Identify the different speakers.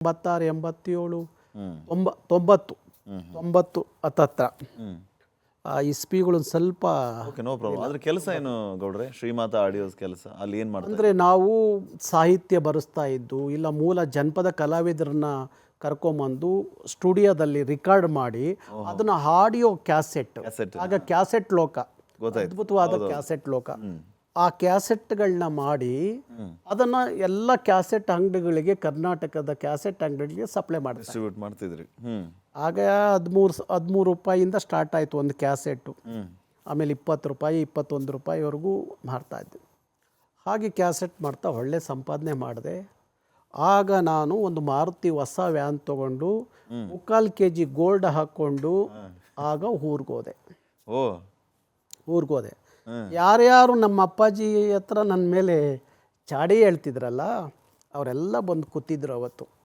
Speaker 1: 86, 87,
Speaker 2: ಹ್ಮ್
Speaker 1: 90
Speaker 2: ಹ್ಮ್
Speaker 1: 90 ಹತ್ತತ್ರ
Speaker 2: ಹ್ಮ್
Speaker 1: ಇಸ್ಪಿಗಳು ಸ್ವಲ್ಪ.
Speaker 2: Okay, no problem. ಅದ್ರ ಕೆಲಸ ಏನು ಗೌಡ್ರೆ, ಶ್ರೀಮಾತಾ ಆಡಿಯೋಸ್ ಕೆಲಸ ಅಲ್ಲಿ ಏನು ಮಾಡ್ತಾರೆ?
Speaker 1: ಅಂದರೆ ನಾವು ಸಾಹಿತ್ಯ ಬರೆಸ್ತಾ ಇದ್ದು, ಇಲ್ಲ ಮೂಲ ಜನಪದ ಕಲಾವಿದರನ್ನ ಕರ್ಕೊಂಬಂದು ಸ್ಟುಡಿಯೋದಲ್ಲಿ ರಿಕಾರ್ಡ್ ಮಾಡಿ ಅದನ್ನು ಆಡಿಯೋ ಕ್ಯಾಸೆಟ್,
Speaker 2: ಕ್ಯಾಸೆಟ್.
Speaker 1: ಆಗ ಕ್ಯಾಸೆಟ್ ಲೋಕ,
Speaker 2: ಗೊತ್ತಾಯ್ತು.
Speaker 1: ಅದ್ಭುತವಾದ ಕ್ಯಾಸೆಟ್ ಲೋಕ. ಆ ಕ್ಯಾಸೆಟ್ಗಳನ್ನ ಮಾಡಿ ಅದನ್ನು ಎಲ್ಲ ಕ್ಯಾಸೆಟ್ ಅಂಗಡಿಗಳಿಗೆ, ಕರ್ನಾಟಕದ ಕ್ಯಾಸೆಟ್ ಅಂಗಡಿಗಳಿಗೆ ಸಪ್ಲೈ ಮಾಡ್ತಾರೆ.
Speaker 2: ಡಿಸ್ಟ್ರಿಬ್ಯೂಟ್ ಮಾಡ್ತಿದ್ರಿ.
Speaker 1: ಆಗ 13 ರೂಪಾಯಿಯಿಂದ ಸ್ಟಾರ್ಟ್ ಆಯಿತು ಒಂದು ಕ್ಯಾಸೆಟ್ಟು. ಆಮೇಲೆ 20 ರೂಪಾಯಿ, 21 ರೂಪಾಯಿವರೆಗೂ ಮಾರ್ತಾಯಿದ್ದೆ. ಹಾಗೆ ಕ್ಯಾಸೆಟ್ ಮಾಡ್ತಾ ಒಳ್ಳೆ ಸಂಪಾದನೆ ಮಾಡಿದೆ. ಆಗ ನಾನು ಒಂದು ಮಾರುತಿ ಹೊಸ ವ್ಯಾನ್ ತೊಗೊಂಡು 3/4 kg ಗೋಲ್ಡ್ ಹಾಕ್ಕೊಂಡು ಆಗ ಊರಿಗೋದೆ.
Speaker 2: ಓ,
Speaker 1: ಊರಿಗೋದೆ. ಯಾರ್ಯಾರು ನಮ್ಮ ಅಪ್ಪಾಜಿ ಹತ್ರ ನನ್ನ ಮೇಲೆ ಚಾಡಿ ಹೇಳ್ತಿದ್ರಲ್ಲ ಅವರೆಲ್ಲ ಬಂದು ಕೂತಿದ್ರು ಅವತ್ತು.